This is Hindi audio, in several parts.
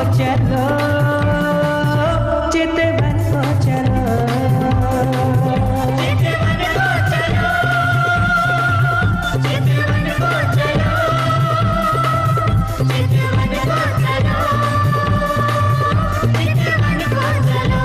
चलो, चितवन को चलो, चितवन को चलो, चितवन को चलो, चितवन को चलो, चितवन को चलो।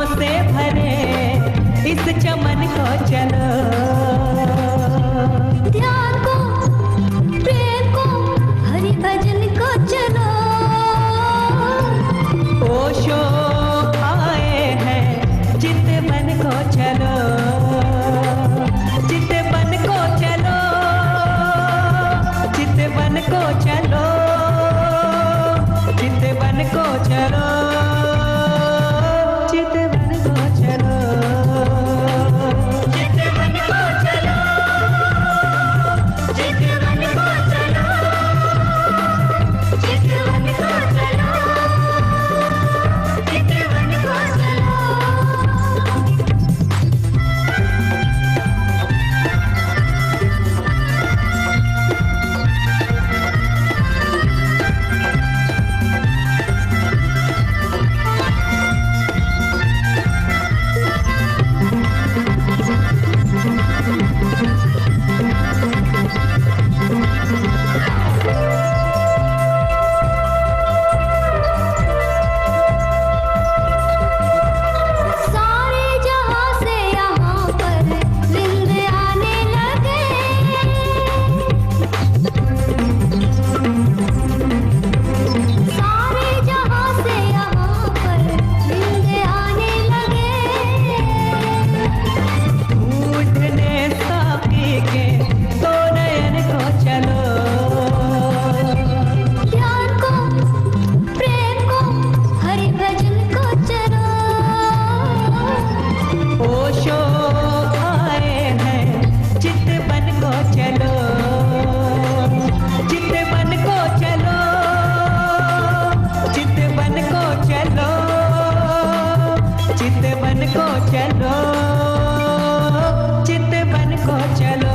से भरे इस चमन को चलो, ध्यान को प्रेम को हरि भजन को चलो। ओशो आए हैं चितवन को चलो, चितवन को चलो, चितवन को चलो, चितवन को चलो, चितवन को चलो, चितवन को चलो, चितवन को चलो, चितवन को चलो, चितवन को चलो। चितवन को चलो, चितवन को चलो, चितवन को चलो, चितवन को चलो, चितवन को चलो, चितवन को चलो।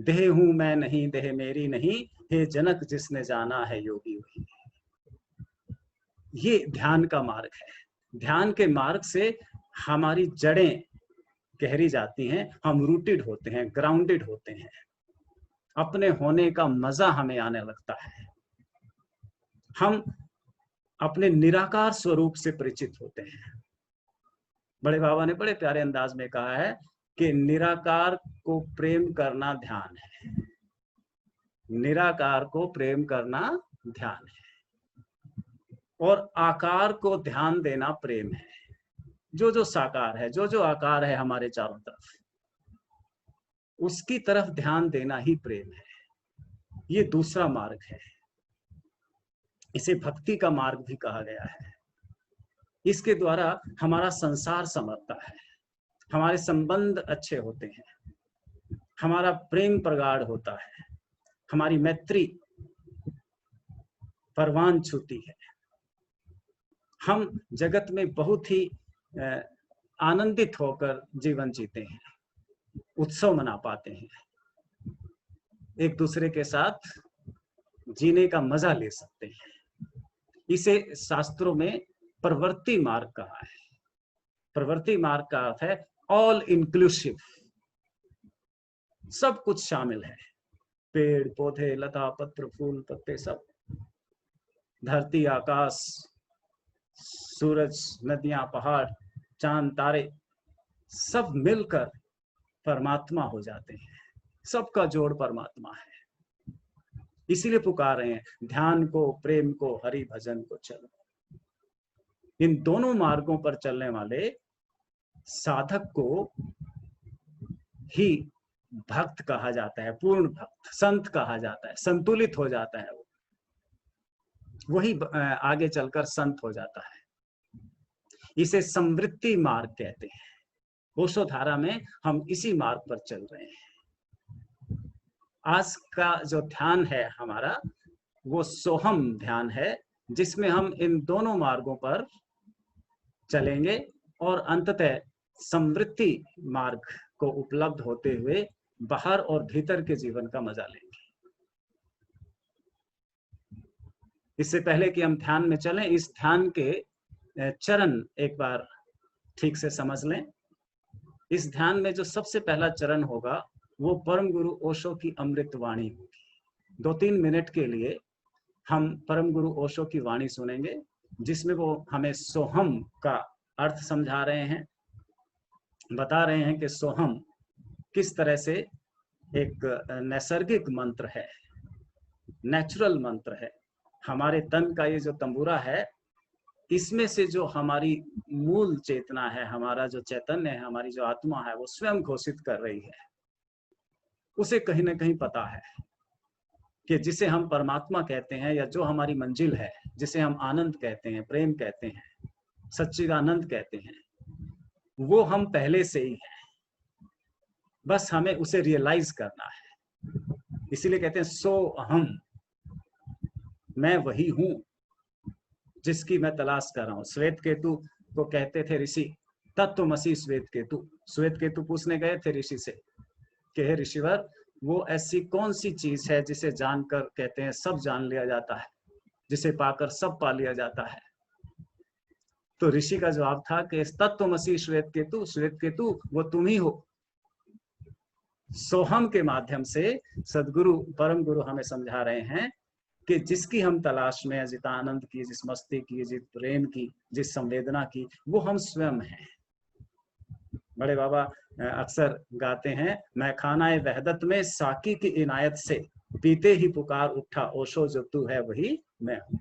देह हूं मैं नहीं, देह मेरी नहीं, हे जनक जिसने जाना है योगी वही। ये ध्यान का मार्ग है। ध्यान के मार्ग से हमारी जड़ें गहरी जाती हैं, हम रूटेड होते हैं, ग्राउंडेड होते हैं, अपने होने का मजा हमें आने लगता है, हम अपने निराकार स्वरूप से परिचित होते हैं। बड़े बाबा ने बड़े प्यारे अंदाज में कहा है कि निराकार को प्रेम करना ध्यान है, निराकार को प्रेम करना ध्यान है, और आकार को ध्यान देना प्रेम है। जो जो साकार है, जो जो आकार है हमारे चारों तरफ, उसकी तरफ ध्यान देना ही प्रेम है। ये दूसरा मार्ग है, इसे भक्ति का मार्ग भी कहा गया है। इसके द्वारा हमारा संसार संवरता है, हमारे संबंध अच्छे होते हैं, हमारा प्रेम प्रगाढ़ होता है, हमारी मैत्री परवान छूती है, हम जगत में बहुत ही आनंदित होकर जीवन जीते हैं, उत्सव मना पाते हैं, एक दूसरे के साथ जीने का मजा ले सकते हैं। इसे शास्त्रों में प्रवृत्ति मार्ग कहा है। प्रवृत्ति मार्ग का अर्थ है ऑल इंक्लूसिव, सब कुछ शामिल है, पेड़ पौधे लता पत्र फूल पत्ते सब, धरती आकाश सूरज नदियां पहाड़ चांद तारे सब मिलकर परमात्मा हो जाते हैं, सबका जोड़ परमात्मा है। इसीलिए पुकार रहे हैं ध्यान को, प्रेम को, हरि भजन को चलो। इन दोनों मार्गों पर चलने वाले साधक को ही भक्त कहा जाता है, पूर्ण भक्त, संत कहा जाता है, संतुलित हो जाता है वो, वही आगे चलकर संत हो जाता है। इसे समवृत्ति मार्ग कहते हैं। ओशो धारा में हम इसी मार्ग पर चल रहे हैं। आज का जो ध्यान है हमारा, वो सोहम ध्यान है, जिसमें हम इन दोनों मार्गों पर चलेंगे और अंततः समवृत्ति मार्ग को उपलब्ध होते हुए बाहर और भीतर के जीवन का मजा लेंगे। इससे पहले कि हम ध्यान में चलें, इस ध्यान के चरण एक बार ठीक से समझ लें। इस ध्यान में जो सबसे पहला चरण होगा वो परम गुरु ओशो की अमृत वाणी होगी। 2-3 मिनट के लिए हम परम गुरु ओशो की वाणी सुनेंगे, जिसमें वो हमें सोहम का अर्थ समझा रहे हैं, बता रहे हैं कि सोहम किस तरह से एक नैसर्गिक मंत्र है, नेचुरल मंत्र है। हमारे तन का ये जो तंबूरा है, इसमें से जो हमारी मूल चेतना है, हमारा जो चैतन्य है, हमारी जो आत्मा है, वो स्वयं घोषित कर रही है। उसे कहीं ना कहीं पता है कि जिसे हम परमात्मा कहते हैं, या जो हमारी मंजिल है, जिसे हम आनंद कहते हैं, प्रेम कहते हैं, सच्चिदानंद कहते हैं, वो हम पहले से ही है, बस हमें उसे रियलाइज करना है। इसीलिए कहते हैं सो अहम, मैं वही हूं जिसकी मैं तलाश कर रहा हूं। श्वेत केतु को कहते थे ऋषि, तत्वमसि श्वेत केतु। श्वेत केतु पूछने गए थे ऋषि से कि हे ऋषिवर, वो ऐसी कौन सी चीज है जिसे जानकर कहते हैं सब जान लिया जाता है, जिसे पाकर सब पा लिया जाता है। तो ऋषि का जवाब था कि तत्वमसि श्वेत केतु, श्वेत केतु वो तुम ही हो। सोहम के माध्यम से सदगुरु परम गुरु हमें समझा रहे हैं कि जिसकी हम तलाश में, जिस आनंद की, जिस मस्ती की, जिस प्रेम की, जिस संवेदना की, वो हम स्वयं हैं। बड़े बाबा अक्सर गाते हैं, मैं खानाए वहदत में साकी की इनायत से पीते ही पुकार उठा ओशो, जो तू है वही मैं हूं।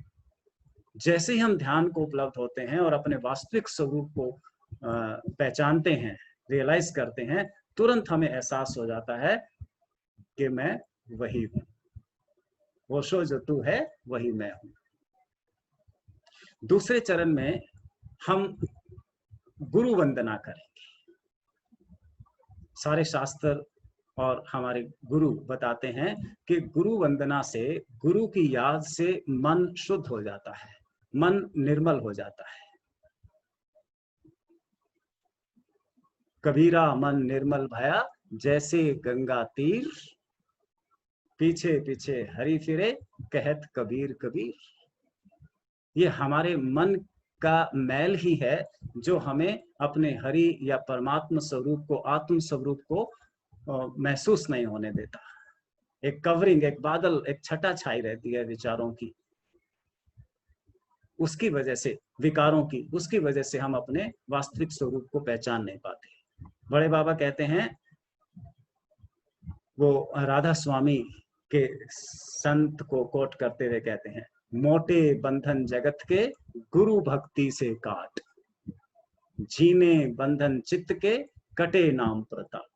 जैसे ही हम ध्यान को उपलब्ध होते हैं और अपने वास्तविक स्वरूप को पहचानते हैं, रियलाइज करते हैं, तुरंत हमें एहसास हो जाता है कि मैं वही हूं। ओशो जो तू है वही मैं हूं। दूसरे चरण में हम गुरु वंदना करेंगे। सारे शास्त्र और हमारे गुरु बताते हैं कि गुरु वंदना से, गुरु की याद से मन शुद्ध हो जाता है, मन निर्मल हो जाता है। कबीरा मन निर्मल भया, जैसे गंगा तीर पीछे पीछे हरि फिरे, कहत कबीर कबीर। ये हमारे मन का मैल ही है जो हमें अपने हरि या परमात्मा स्वरूप को, आत्म स्वरूप को महसूस नहीं होने देता। एक कवरिंग, एक बादल, एक छटा छाई रहती है विचारों की, उसकी वजह से, विकारों की, उसकी वजह से हम अपने वास्तविक स्वरूप को पहचान नहीं पाते। बड़े बाबा कहते हैं, वो राधा स्वामी के संत को कोट करते हुए कहते हैं, मोटे बंधन जगत के गुरु भक्ति से काट, झीने बंधन चित्त के कटे नाम प्रताप।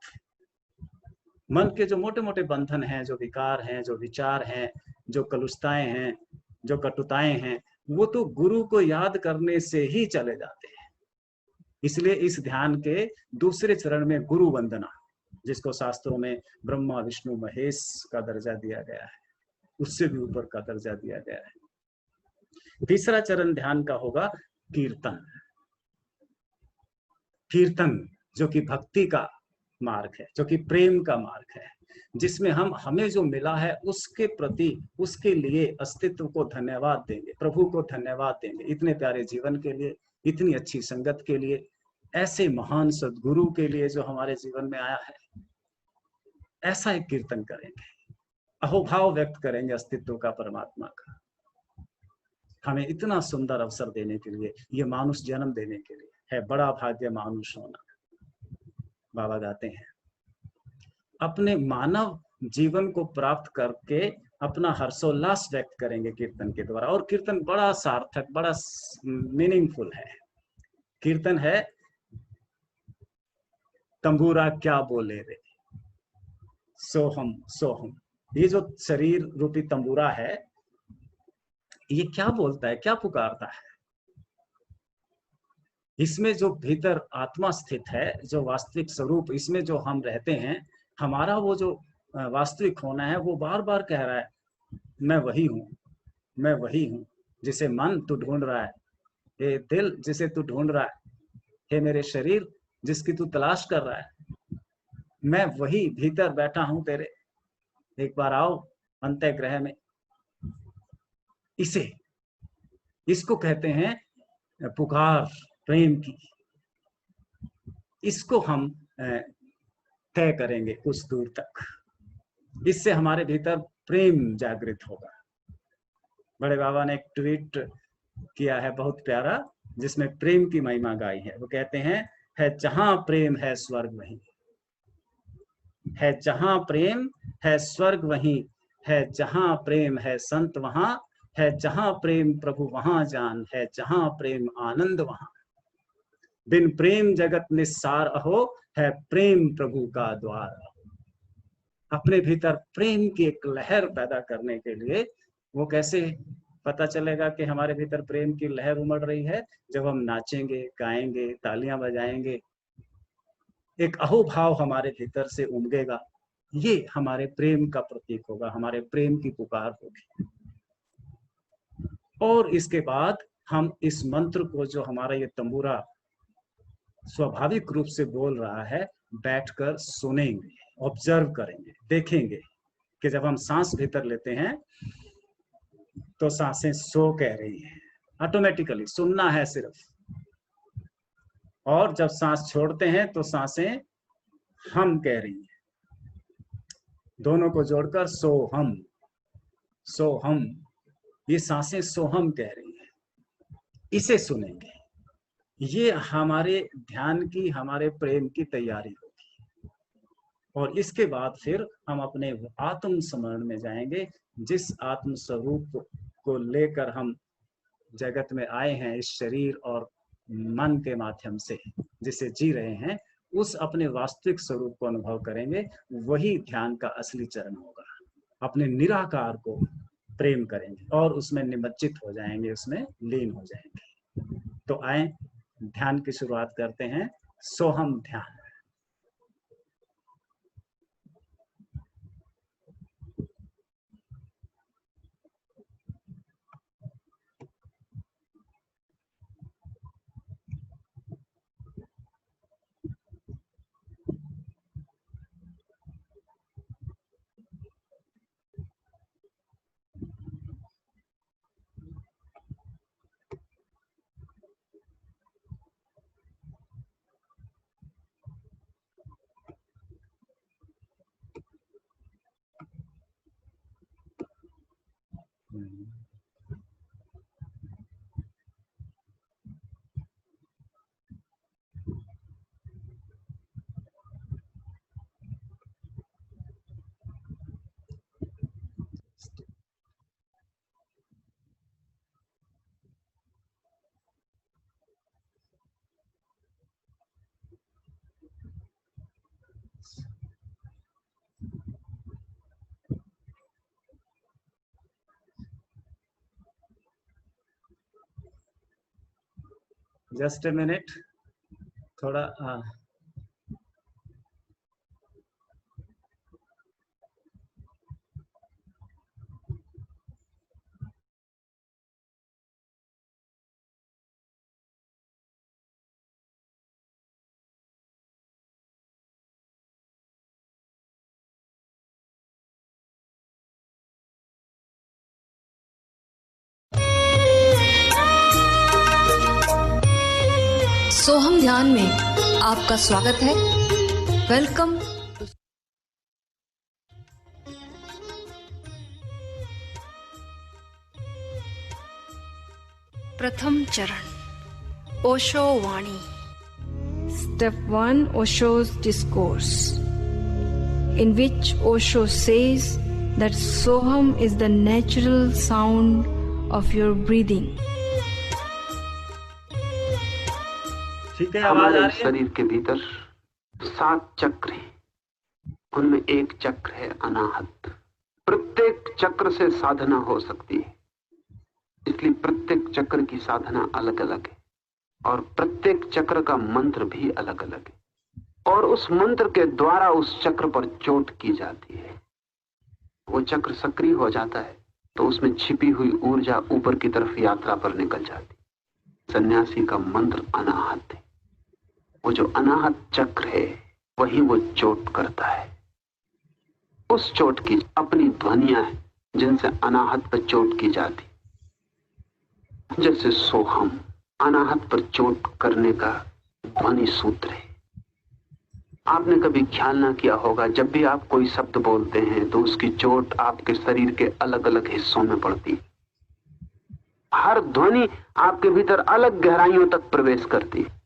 मन के जो मोटे मोटे बंधन हैं, जो विकार हैं, जो विचार हैं, जो कलुषताएं हैं, जो कटुताएं हैं, वो तो गुरु को याद करने से ही चले जाते हैं। इसलिए इस ध्यान के दूसरे चरण में गुरु वंदना, जिसको शास्त्रों में ब्रह्मा विष्णु महेश का दर्जा दिया गया है, उससे भी ऊपर का दर्जा दिया गया है। तीसरा चरण ध्यान का होगा कीर्तन। कीर्तन जो कि भक्ति का मार्ग है, जो कि प्रेम का मार्ग है, जिसमें हम हमें जो मिला है उसके प्रति, उसके लिए अस्तित्व को धन्यवाद देंगे, प्रभु को धन्यवाद देंगे, इतने प्यारे जीवन के लिए, इतनी अच्छी संगत के लिए, ऐसे महान सद्गुरु के लिए जो हमारे जीवन में आया है। ऐसा एक कीर्तन करेंगे, अहोभाव व्यक्त करेंगे अस्तित्व का, परमात्मा का, हमें इतना सुंदर अवसर देने के लिए, ये मानुष जन्म देने के लिए है बड़ा भाग्य मानुष होना। बाबा गाते हैं, अपने मानव जीवन को प्राप्त करके अपना हर्षोल्लास व्यक्त करेंगे कीर्तन के द्वारा। और कीर्तन बड़ा सार्थक, बड़ा मीनिंगफुल है। कीर्तन है, तंबूरा क्या बोले रे, सोहम सोहम। ये जो शरीर रूपी तंबूरा है, ये क्या बोलता है, क्या पुकारता है? इसमें जो भीतर आत्मा स्थित है, जो वास्तविक स्वरूप, इसमें जो हम रहते हैं, हमारा वो जो वास्तविक होना है, वो बार बार कह रहा है, मैं वही हूँ, मैं वही हूँ जिसे मन तू ढूंढ रहा है, हे दिल जिसे तू ढूंढ रहा है, हे मेरे शरीर जिसकी तू तलाश कर रहा है, मैं वही भीतर बैठा हूं तेरे, एक बार आओ अंतःग्रह में। इसको कहते हैं पुकार प्रेम की। इसको हम तय करेंगे कुछ दूर तक, इससे हमारे भीतर प्रेम जागृत होगा। बड़े बाबा ने एक ट्वीट किया है बहुत प्यारा, जिसमें प्रेम की महिमा गाई है। वो कहते हैं, है जहां प्रेम है स्वर्ग वहीं, है जहां प्रेम है स्वर्ग वहीं, है जहां प्रेम है संत वहां, है जहां प्रेम प्रभु वहां जान, है जहां प्रेम आनंद वहां। बिन प्रेम जगत निस्सार अहो, है प्रेम प्रभु का द्वार। अपने भीतर प्रेम की एक लहर पैदा करने के लिए, वो कैसे पता चलेगा कि हमारे भीतर प्रेम की लहर उमड़ रही है? जब हम नाचेंगे, गाएंगे, तालियां बजाएंगे, एक अहोभाव हमारे भीतर से उमड़ेगा, ये हमारे प्रेम का प्रतीक होगा, हमारे प्रेम की पुकार होगी। और इसके बाद हम इस मंत्र को, जो हमारा ये तंबूरा स्वाभाविक रूप से बोल रहा है, बैठकर सुनेंगे, ऑब्जर्व करेंगे, देखेंगे कि जब हम सांस भीतर लेते हैं तो सांसें सो कह रही हैं, ऑटोमेटिकली सुनना है सिर्फ। और जब सांस छोड़ते हैं तो सांसें हम कह रही हैं। दोनों को जोड़कर सोहम, सोहम, ये सांसें सोहम कह रही हैं। इसे सुनेंगे, ये हमारे ध्यान की, हमारे प्रेम की तैयारी होगी। और इसके बाद फिर हम अपने आत्म स्मरण में जाएंगे, जिस आत्म स्वरूप को लेकर हम जगत में आए हैं, इस शरीर और मन के माध्यम से जिसे जी रहे हैं, उस अपने वास्तविक स्वरूप को अनुभव करेंगे। वही ध्यान का असली चरण होगा। अपने निराकार को प्रेम करेंगे और उसमें निमज्जित हो जाएंगे, उसमें लीन हो जाएंगे। तो आए ध्यान की शुरुआत करते हैं। सोहम ध्यान। जस्ट ए मिनट, थोड़ा सोहम ध्यान में आपका स्वागत है। वेलकम। प्रथम चरण ओशो वाणी। Step 1, Osho's Discourse, in which Osho says that Soham is the natural sound of your breathing. ठीक है, आवाज आ हमारे रही है? शरीर के भीतर 7 चक्र हैं, उनमें एक चक्र है अनाहत। प्रत्येक चक्र से साधना हो सकती है, इसलिए प्रत्येक चक्र की साधना अलग अलग है और प्रत्येक चक्र का मंत्र भी अलग अलग है और उस मंत्र के द्वारा उस चक्र पर चोट की जाती है। वो चक्र सक्रिय हो जाता है तो उसमें छिपी हुई ऊर्जा ऊपर की तरफ यात्रा पर निकल जाती। सन्यासी का मंत्र अनाहत है। वो जो अनाहत चक्र है वही वो चोट करता है। उस चोट की अपनी ध्वनियां हैं जिनसे अनाहत पर चोट की जाती, जैसे सोहम अनाहत पर चोट करने का ध्वनि सूत्र है। आपने कभी ख्याल ना किया होगा, जब भी आप कोई शब्द बोलते हैं तो उसकी चोट आपके शरीर के अलग अलग हिस्सों में पड़ती है। हर ध्वनि आपके भीतर अलग गहराइयों तक प्रवेश करती है।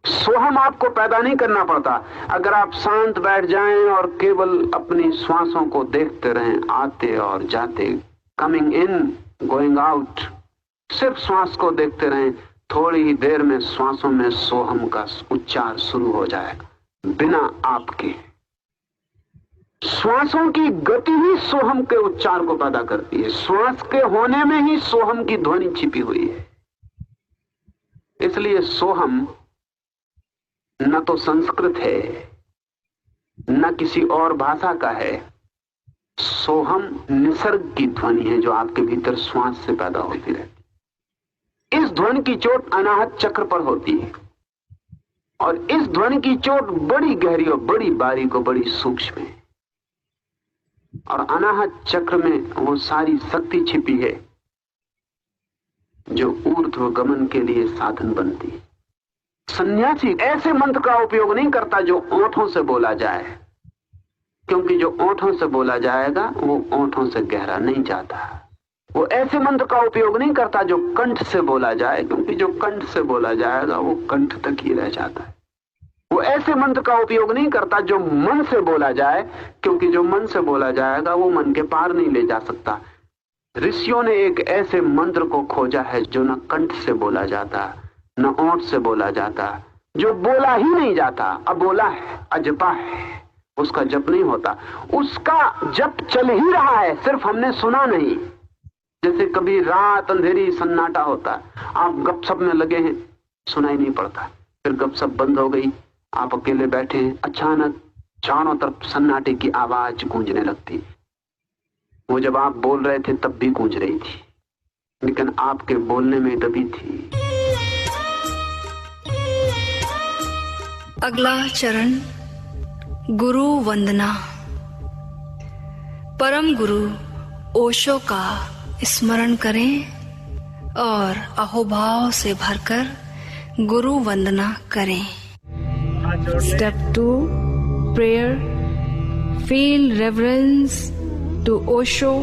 सोहम आपको पैदा नहीं करना पड़ता। अगर आप शांत बैठ जाएं और केवल अपनी श्वासों को देखते रहें, आते और जाते, कमिंग इन गोइंग आउट, सिर्फ श्वास को देखते रहें, थोड़ी ही देर में श्वासों में सोहम का उच्चार शुरू हो जाएगा बिना आपके। श्वासों की गति ही सोहम के उच्चार को पैदा करती है। श्वास के होने में ही सोहम की ध्वनि छिपी हुई है। इसलिए सोहम न तो संस्कृत है न किसी और भाषा का है। सोहम निसर्ग की ध्वनि है जो आपके भीतर श्वास से पैदा होती रहती। इस ध्वनि की चोट अनाहत चक्र पर होती है और इस ध्वनि की चोट बड़ी गहरी और बड़ी बारीक और बड़ी सूक्ष्म है। और अनाहत चक्र में वो सारी शक्ति छिपी है जो ऊर्ध्व गमन के लिए साधन बनती है। सन्यासी ऐसे मंत्र का उपयोग नहीं करता जो ओंठों से बोला जाए, क्योंकि जो ओंठों से बोला जाएगा वो ओंठों से गहरा नहीं जाता। वो ऐसे मंत्र का उपयोग नहीं करता जो कंठ से बोला जाए, क्योंकि जो कंठ से बोला जाएगा वो कंठ तक ही रह जाता है। वो ऐसे मंत्र का उपयोग नहीं करता जो मन से बोला जाए, क्योंकि जो मन से बोला जाएगा वो मन के पार नहीं ले जा सकता। ऋषियों ने एक ऐसे मंत्र को खोजा है जो न कंठ से बोला जाता न ओंठ से बोला जाता, जो बोला ही नहीं जाता, अबोला है, अजपा है, उसका जप नहीं होता। उसका जप चल ही रहा है, सिर्फ हमने सुना नहीं। जैसे कभी रात अंधेरी सन्नाटा होता, आप गपशप में लगे हैं, सुनाई नहीं पड़ता, फिर गपशप बंद हो गई, आप अकेले बैठे हैं, अचानक चारों तरफ सन्नाटे की आवाज गूंजने लगती। वो जब आप बोल रहे थे तब भी गूंज रही थी, लेकिन आपके बोलने में दबी थी। अगला चरण गुरु वंदना। परम गुरु ओशो का स्मरण करें और अहोभाव से भरकर गुरु वंदना करें। Step 2, Prayer. Feel reverence to Osho,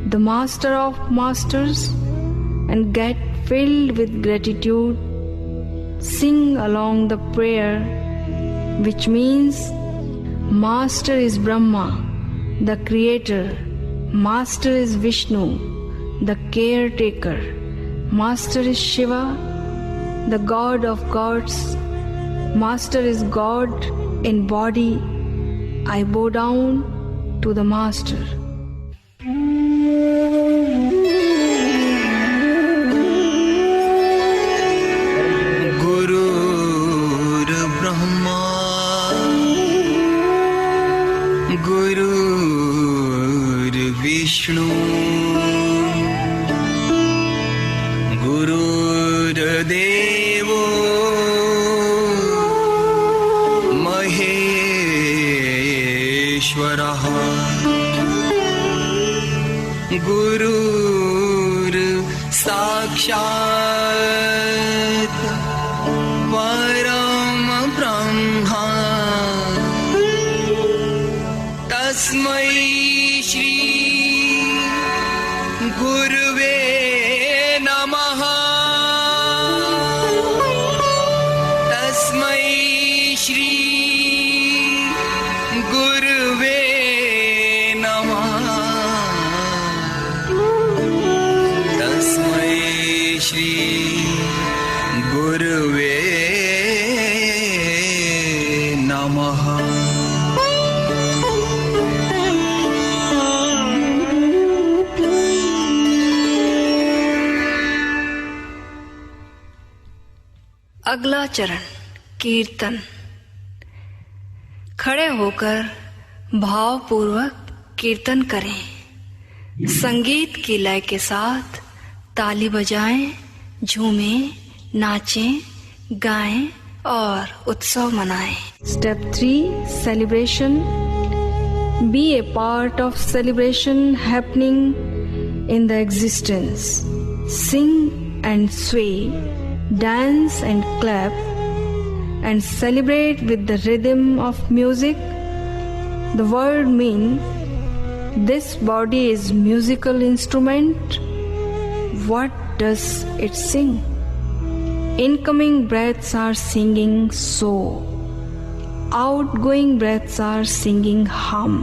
the master of masters, and get filled with gratitude. Sing along the prayer, which means Master is Brahma, the creator. Master is Vishnu, the caretaker. Master is Shiva, the God of gods. Master is God in body. I bow down to the Master. Vishnu गुरुर्देवो महेश्वरः गुरुर् साक्षात् परम ब्रह्मा तस्मै श्री गुरुवे नमः तस्मै श्री गुरुवे नमः तस्मै श्री गुरुवे नमः। अगला चरण कीर्तन। खड़े होकर भावपूर्वक कीर्तन करें। संगीत की लय के साथ ताली बजाएं, झूमें, नाचें, गाएं और उत्सव मनाएं। Step 3 celebration. Be a part of celebration happening in the existence. Sing and sway, dance and clap and celebrate with the rhythm of music. The word means this body is musical instrument. What does it sing? Incoming breaths are singing so. Outgoing breaths are singing hum.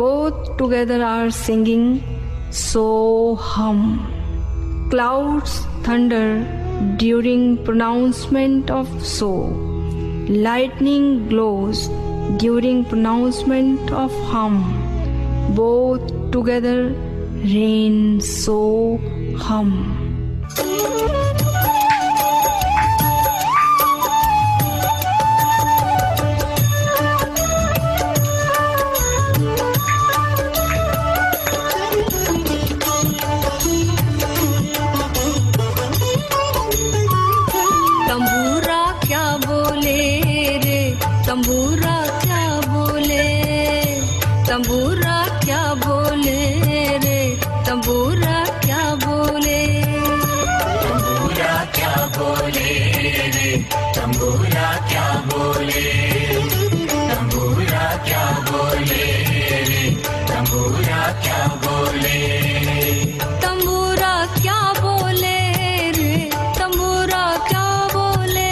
Both together are singing so hum. Clouds thunder during pronouncement of so. Lightning glows during pronouncement of hum. Both together rain so hum. तंबूरा क्या बोले, तंबूरा क्या बोले रे, तंबूरा क्या बोले, तंबूरा क्या बोले रे, तंबूरा क्या बोले, तंबूरा क्या बोले रे, तंबूरा क्या बोले, तंबूरा क्या बोले रे, तंबूरा क्या बोले,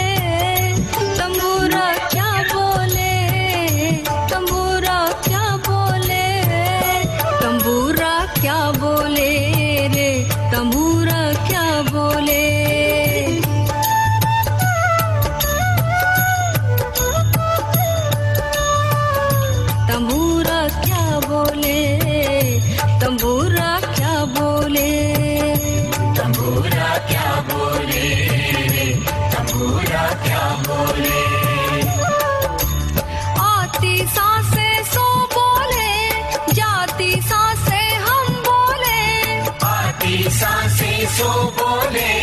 तंबूरा क्या बोले, तंबूरा क्या बोले, तंबूरा क्या बोले रे, तंबूरा क्या बोले, तंबूरा क्या बोले, तंबूरा क्या बोले, तंबूरा क्या बोले रे, तंबूरा क्या बोले, आती सांसें सो बोले, जाती सांसें हम बोले, आती सांसें सो बोले,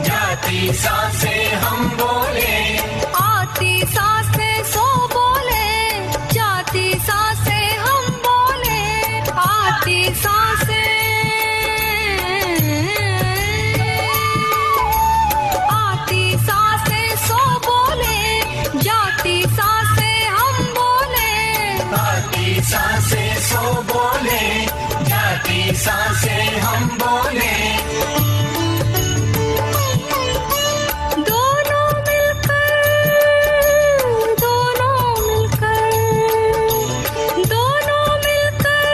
जाती सांसें हम बोले, आती सांसें सो बोले, जाती सांसें हम बोले, आती सांसें, आती सांसें सो बोले, जाती सांसें हम बोले, आती सांसें सो बोले, जाती सांसें हम बोले, दोनों मिलकर, दोनों मिलकर, दोनों मिलकर,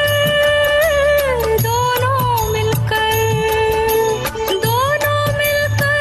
दोनों मिलकर, दोनों मिलकर,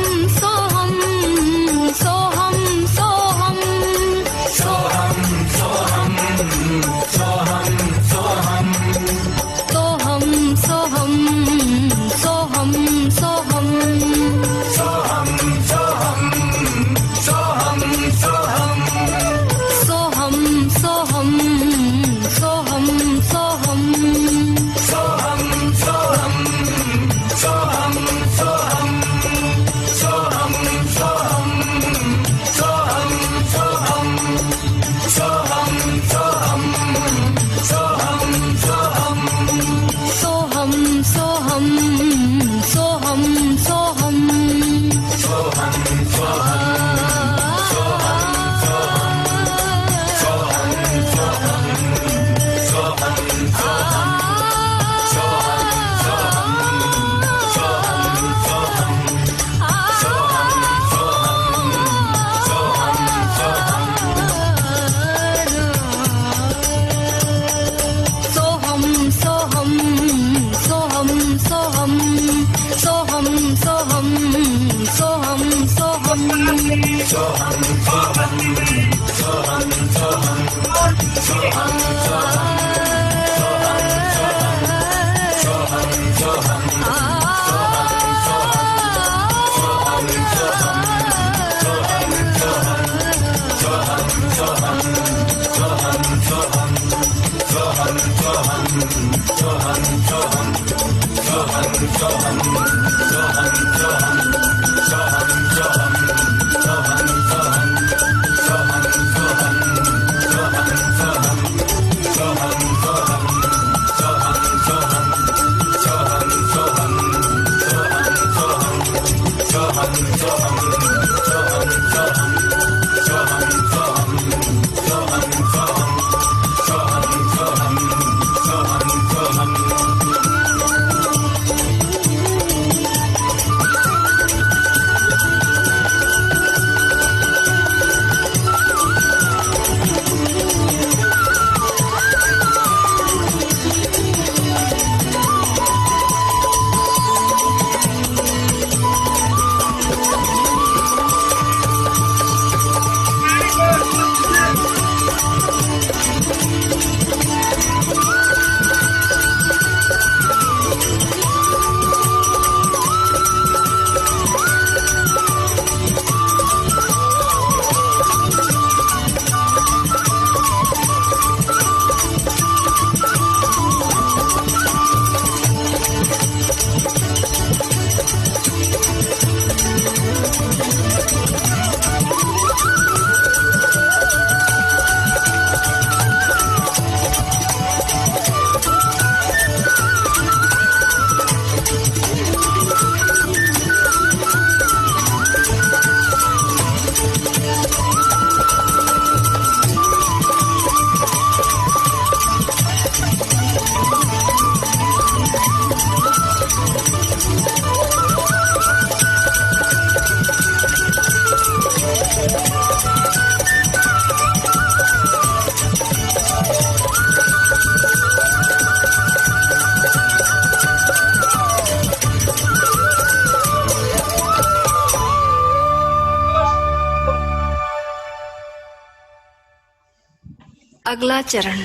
अगला चरण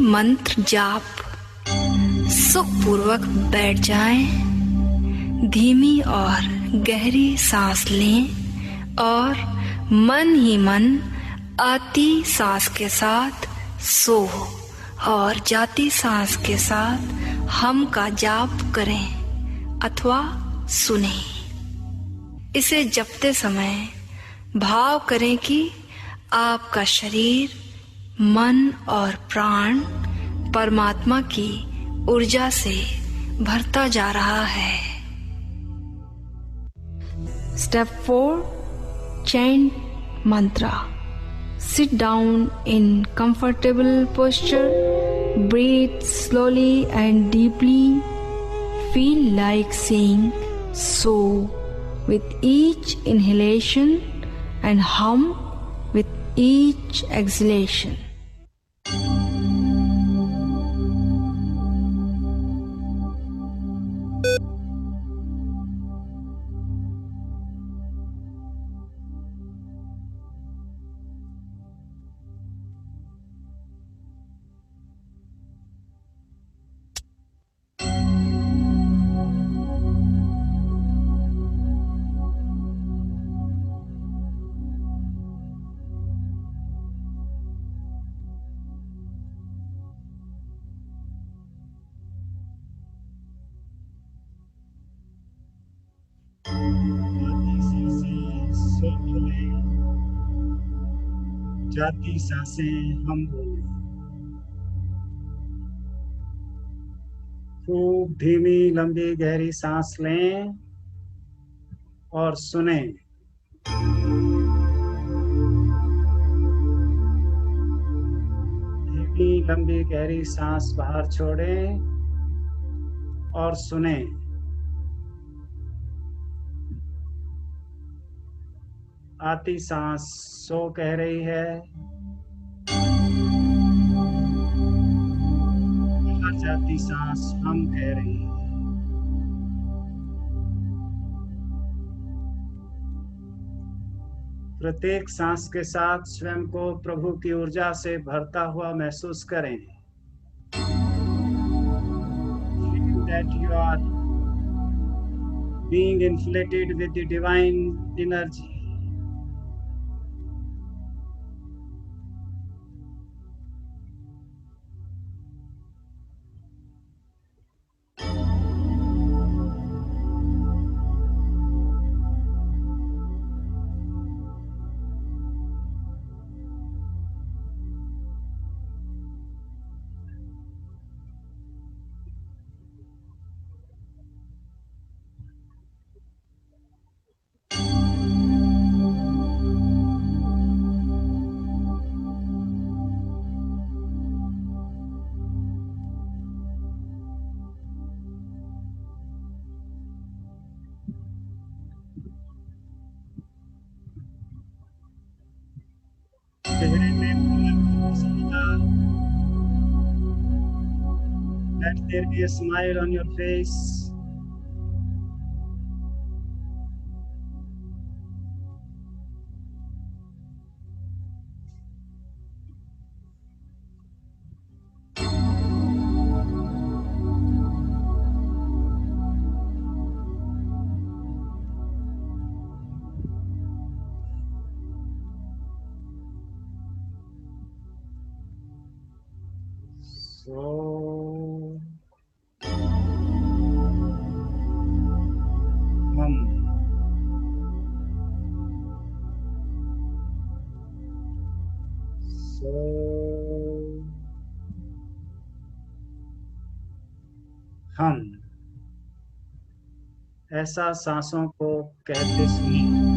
मंत्र जाप। सुखपूर्वक बैठ जाएं, धीमी और गहरी सांस लें और मन ही मन आती सांस के साथ सो और जाती सांस के साथ हम का जाप करें अथवा सुने। इसे जपते समय भाव करें कि आपका शरीर, मन और प्राण परमात्मा की ऊर्जा से भरता जा रहा है। Step 4, chant Mantra. Sit down in comfortable posture. Breathe slowly and deeply. Feel like saying so with each inhalation and hum with each exhalation. जाती सांसें हम बोलें। खूब धीमी लंबी गहरी सांस लें और सुनें। धीमी लंबी गहरी सांस बाहर छोड़ें और सुनें। आती सांस सो कह रही है, बाहर जाती सांस हम कह रही है। प्रत्येक सांस के साथ स्वयं को प्रभु की ऊर्जा से भरता हुआ महसूस करें। Feel that you are being inflated with the divine energy. चेहरे पे प्रसन्नता। Let there be a smile on your face. So हम हम ऐसा सांसों को कहते सुनिए।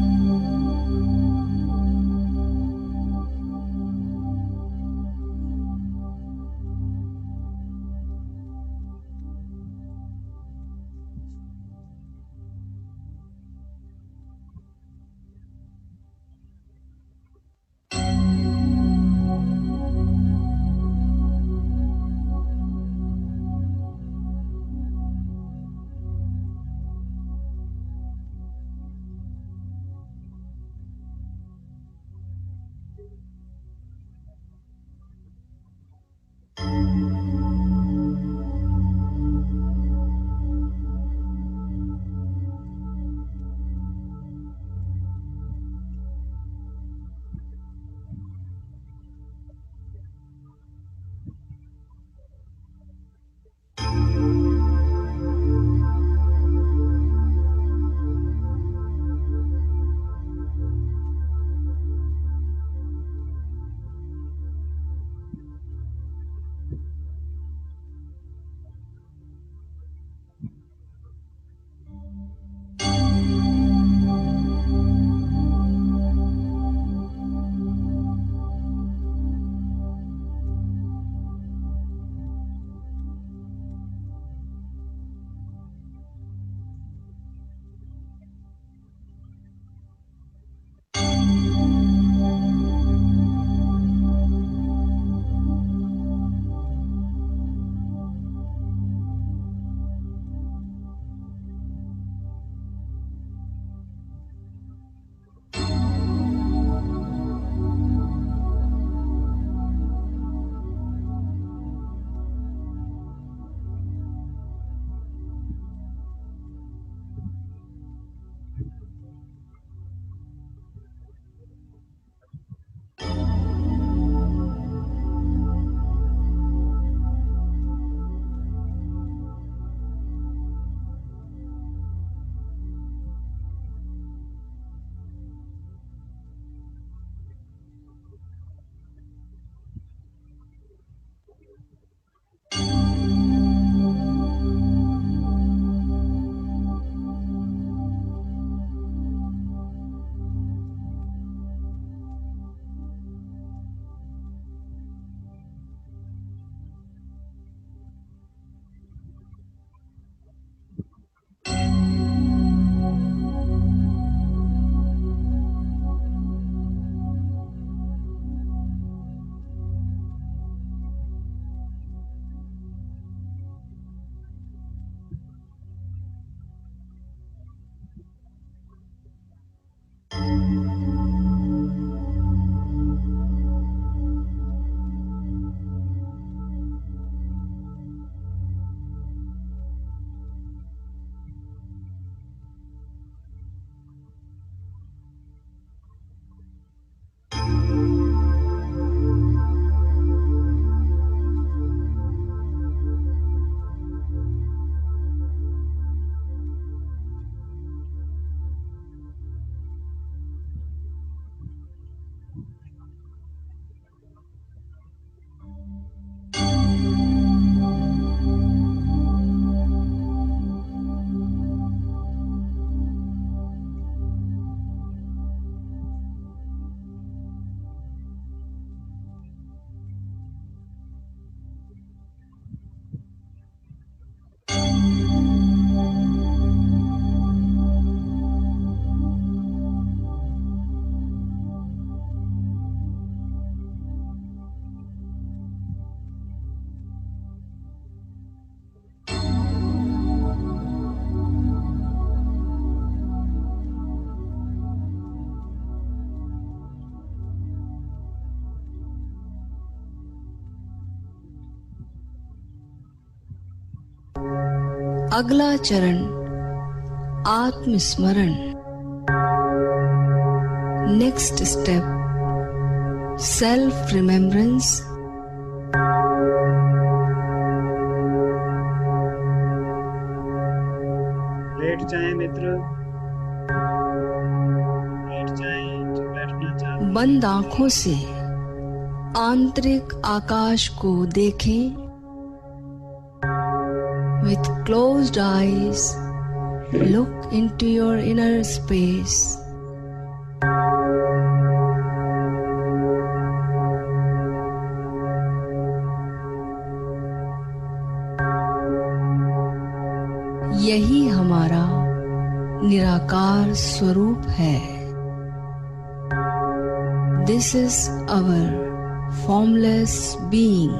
अगला चरण आत्मस्मरण। Next step self remembrance. लेट जाएं मित्र, लेट जाएं जो बैठना चाहते हैं। बंद आंखों से आंतरिक आकाश को देखें। With closed eyes, look into your inner space. यही हमारा निराकार स्वरूप है। This is our formless being.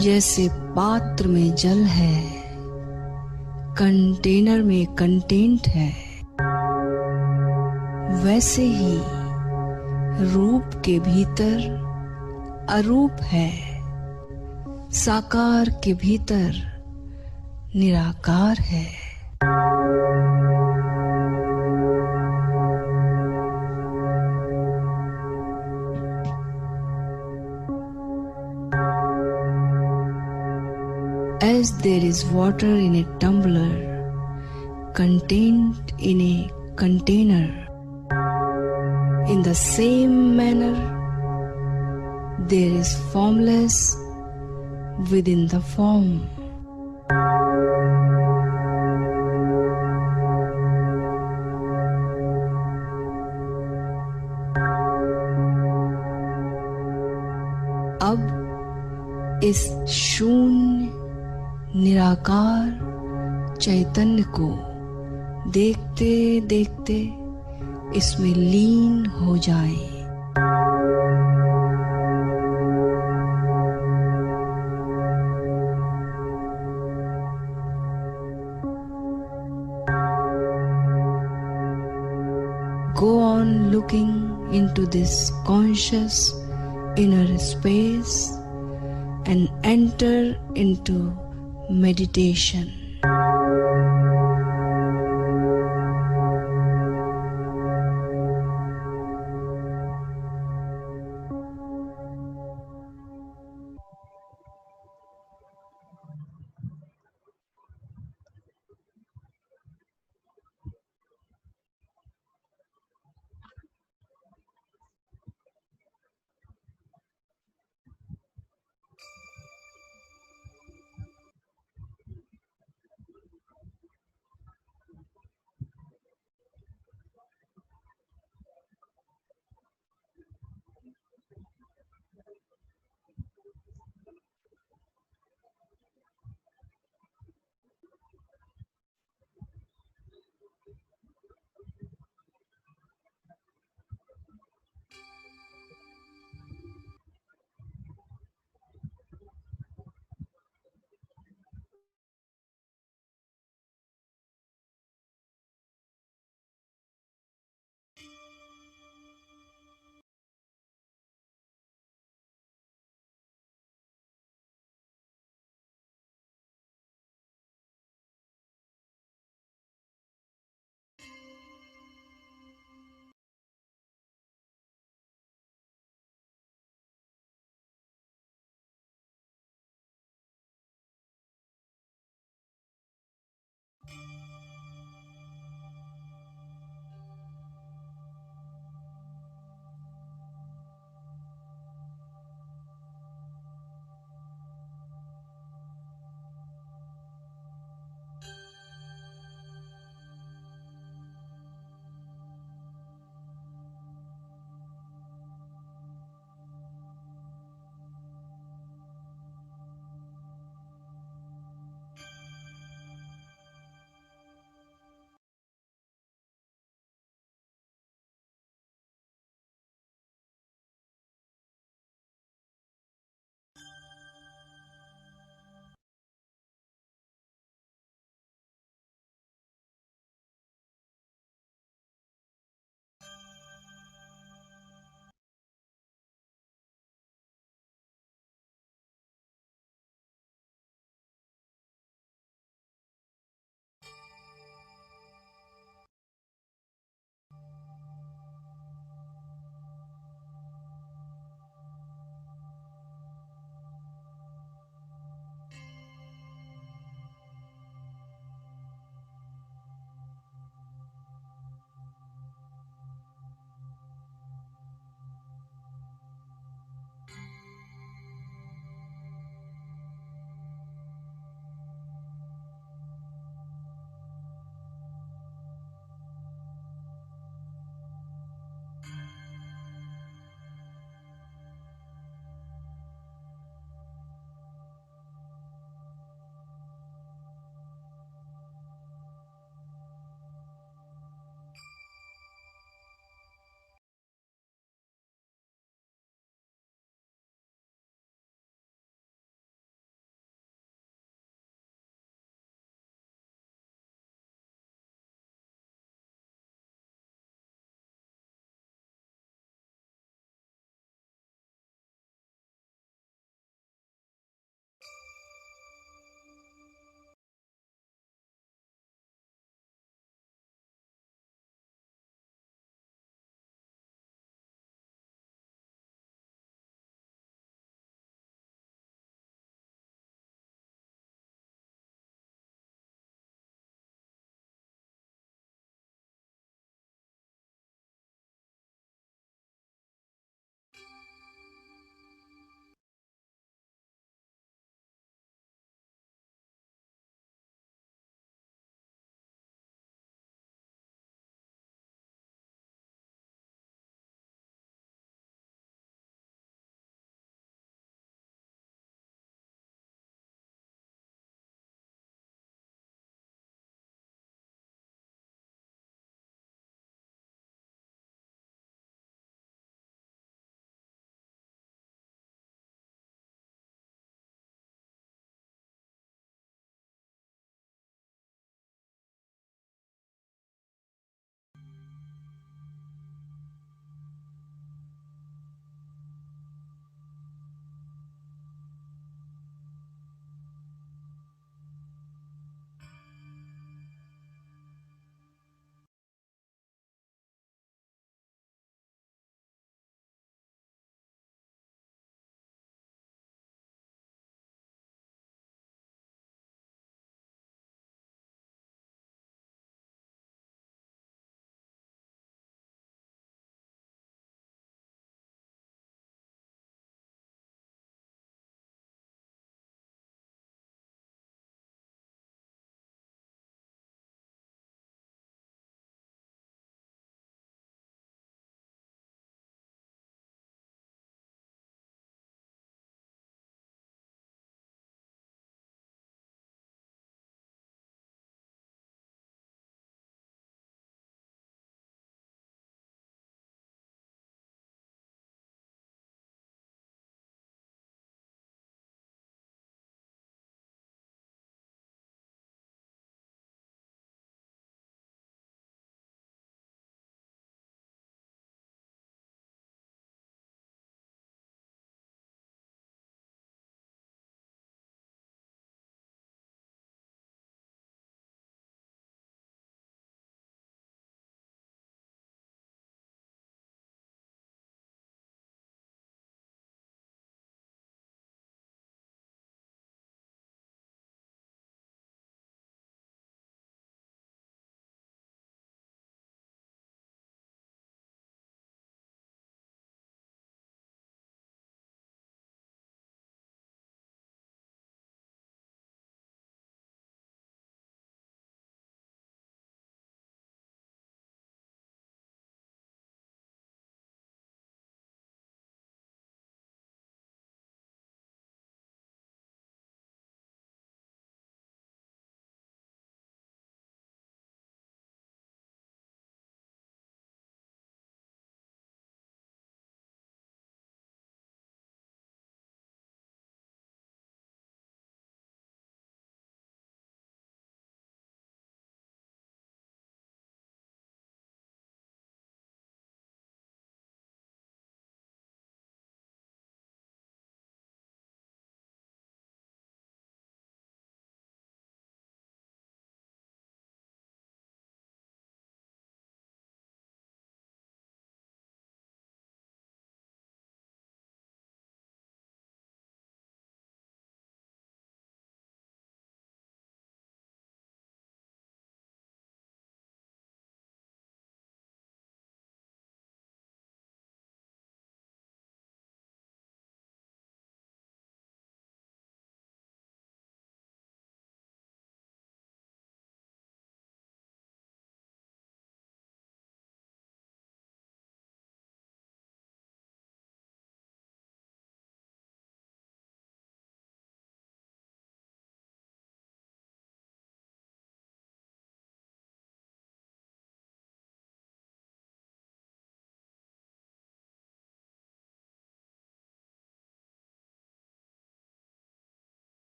जैसे पात्र में जल है, कंटेनर में कंटेंट है, वैसे ही रूप के भीतर अरूप है, साकार के भीतर निराकार है। As there is water in a tumbler, contained in a container, in the same manner, there is formless within the form. अब इस शून्य निराकार चैतन्य को देखते देखते इसमें लीन हो जाएं। Go on looking into this conscious inner space and enter into meditation.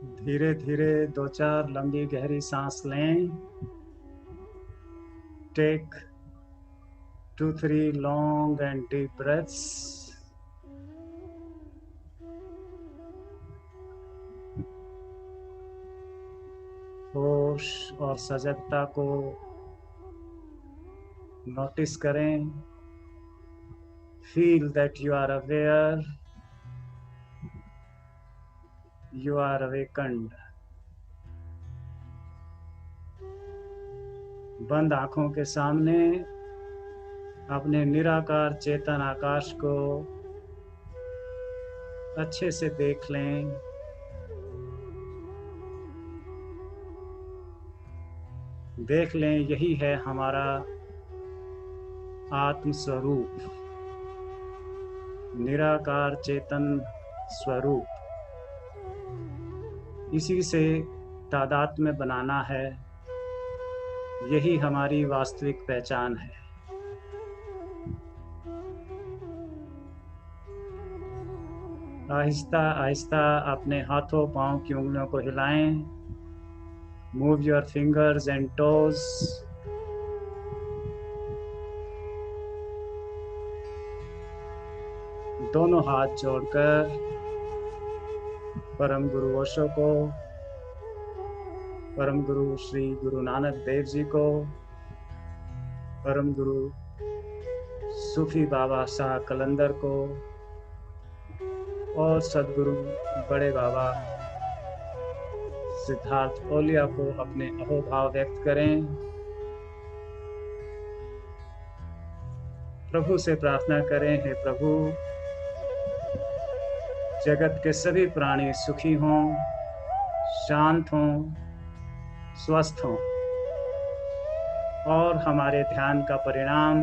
धीरे धीरे 2-4 लंबी गहरी सांस लें। Take 2-3 long and deep breaths. होश और सजगता को नोटिस करें। Feel that you are aware, you are awakened। बंद आंखों के सामने अपने निराकार चेतन आकाश को अच्छे से देख लें। देख लें, यही है हमारा आत्म स्वरूप, निराकार चेतन स्वरूप। इसी से तादात्म्य बनाना है, यही हमारी वास्तविक पहचान है। आहिस्ता आहिस्ता अपने हाथों पांव की उंगलियों को हिलाएं। Move your fingers and toes. दोनों हाथ जोड़कर परम गुरु ओशो को, परम गुरु श्री गुरु नानक देव जी को, परम गुरु सूफी बाबा शाह कलंदर को और सदगुरु बड़े बाबा सिद्धार्थ ओलिया को अपने अहोभाव व्यक्त करें। प्रभु से प्रार्थना करें, हे प्रभु, जगत के सभी प्राणी सुखी हों, शांत हों, स्वस्थ हों और हमारे ध्यान का परिणाम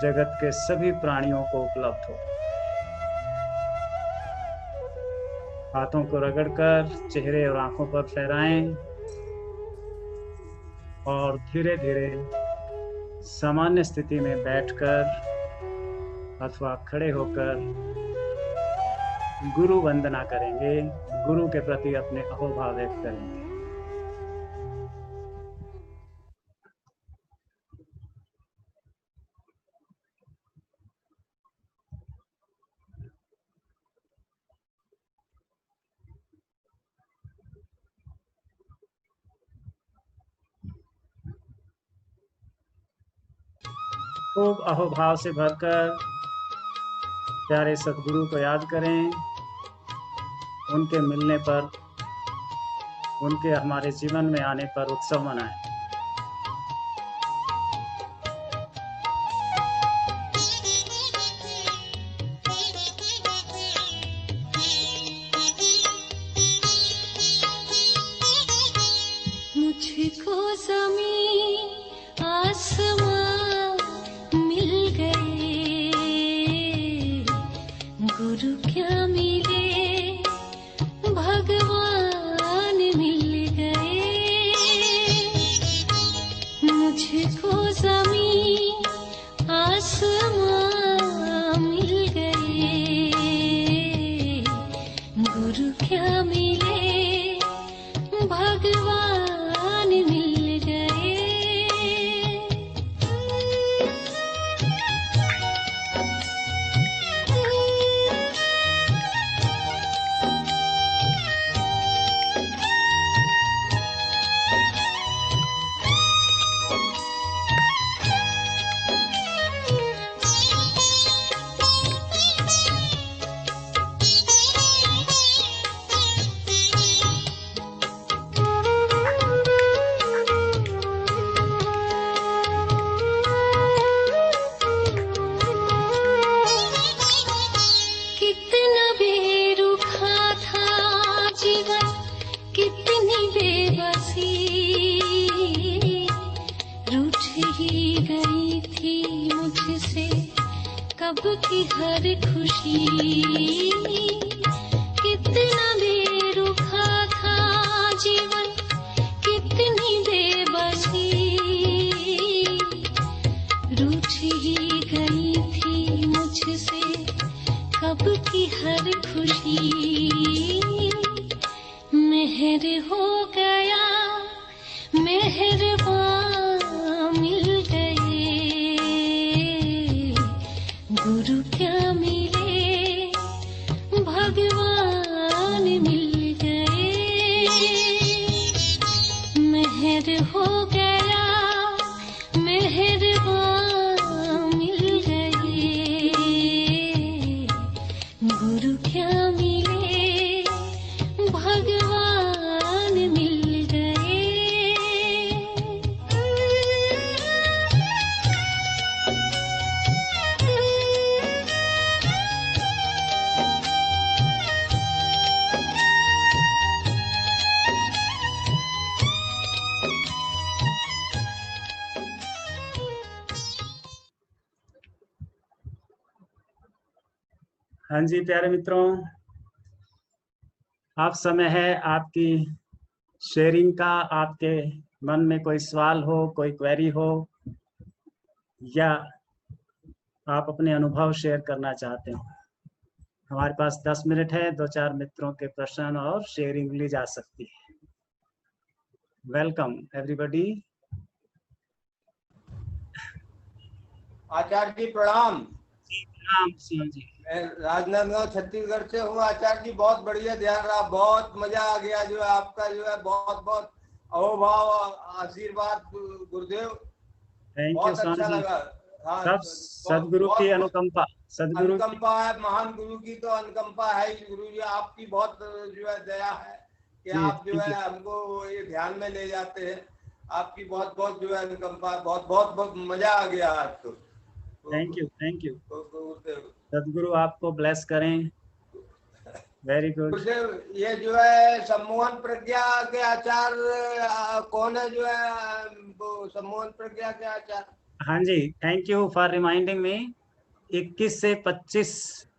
जगत के सभी प्राणियों को उपलब्ध हो। हाथों को रगड़कर चेहरे और आंखों पर फहराएं और धीरे धीरे सामान्य स्थिति में बैठकर अथवा खड़े होकर गुरु वंदना करेंगे। गुरु के प्रति अपने अहोभाव व्यक्त करेंगे। खूब अहोभाव से भरकर प्यारे सतगुरु को याद करें। उनके मिलने पर, उनके हमारे जीवन में आने पर उत्सव मनाएं। मुझको ज़मीं आसमां मिल गए, गुरु क्या मिले, भगवान मिल गए। मुझको ज़मीं आसमां मिल गए, गुरु क्या मिले, भगवान मिल गए। कितना बेरुखा था जीवन, कितनी बेबसी, रूठ ही गई थी मुझसे कब की हर खुशी। कितना बेरुखा था जीवन, कितनी बेबसी, रूठ ही गई थी मुझसे कब की हर खुशी। मेहर हो गया मेहरबान मिल गए गुरु क्या मिले भगवान मिल गए मेहर हो गया मेहरबान मिल गए गुरु क्या मिले भगवान मिल गए हाँ जी प्यारे मित्रों, अब समय है आपकी शेयरिंग का। आपके मन में कोई सवाल हो, कोई क्वेरी हो, या आप अपने अनुभव शेयर करना चाहते हो, हमारे पास 10 मिनट है। 2-4 मित्रों के प्रश्न और शेयरिंग ली जा सकती है। Welcome everybody. आचार्य जी प्रणाम। राम सिंह जी, मैं राजनांदगांव छत्तीसगढ़ से हूँ। आचार्य जी बहुत बढ़िया ध्यान रहा, बहुत मजा आ गया। जो है आपका जो है बहुत बहुत अहोभाव आशीर्वाद गुरुदेव, थैंक यू बहुत स्वामी अच्छा जी। लगा। हाँ, सब सदगुरु की अनुकंपा, सदगुरु की अनुकंपा है, महान गुरु की तो अनुकंपा है ही। गुरु जी आपकी बहुत जो है दया है कि जी, आप जो thank है you। हमको ये ध्यान में ले जाते हैं। आपकी बहुत बहुत जो है अनुकंपा, बहुत बहुत बहुत मजा आ गया आज तो। Thank you, thank you. गुरुदेव सदगुरु आपको ब्लेस करें। Very good. गुरुदेव, ये जो है सम्मोहन प्रज्ञा के आचार्य कौन है? जो है वो सम्मोहन प्रज्ञा के आचार्य। हाँ जी, thank you for reminding me. 21 से 25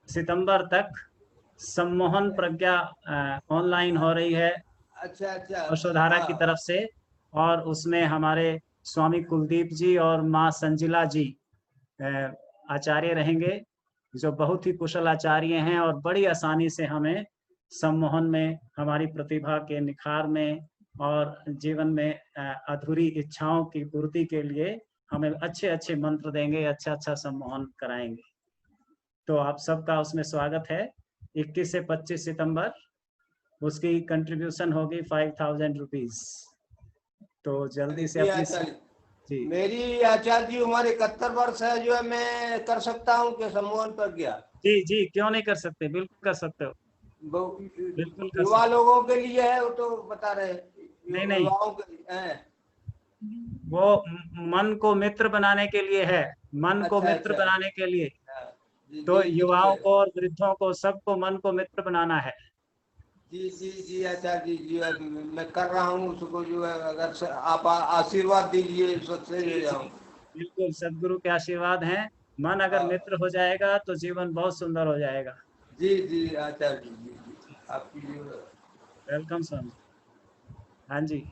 सितंबर तक सम्मोहन प्रज्ञा ऑनलाइन हो रही है अच्छा अच्छा। यशोधारा की तरफ से, और उसमें हमारे स्वामी कुलदीप जी और माँ संजिला जी आचार्य रहेंगे, जो बहुत ही कुशल आचार्य हैं और बड़ी आसानी से हमें सम्मोहन में, हमारी प्रतिभा के निखार में और जीवन में अधूरी इच्छाओं की पूर्ति के लिए हमें अच्छे अच्छे मंत्र देंगे, अच्छा अच्छा सम्मोहन कराएंगे। तो आप सबका उसमें स्वागत है। 21 से 25 सितंबर उसकी कंट्रीब्यूशन होगी 5000 रुपीज। तो जल्दी से अपनी जी। मेरी आचार्य जी उम्र 71 वर्ष है। जो है मैं कर सकता हूँ कि सम्मोहन प्रज्ञा? जी जी, क्यों नहीं कर सकते, बिल्कुल कर सकते हो। बिल्कुल कर युवा सकते। लोगों के लिए है वो तो बता रहे। नहीं नहीं, युवाओं के लिए है। वो मन को मित्र बनाने के लिए है, मन को अच्छा, मित्र अच्छा। बनाने के लिए। जी, तो जी, जी, युवाओं को और वृद्धों को सबको मन को मित्र बनाना है। जी जी जी आचार्य जी, जो है मैं कर रहा हूँ उसको। जो है अगर आप आशीर्वाद दीजिए सबसे ले जाऊँ। बिल्कुल, सदगुरु के आशीर्वाद हैं। मन अगर मित्र हो जाएगा तो जीवन बहुत सुंदर हो जाएगा। जी जी आचार्य जी, जी जी आपकी जो है। वेलकम स्वामी। हाँ जी,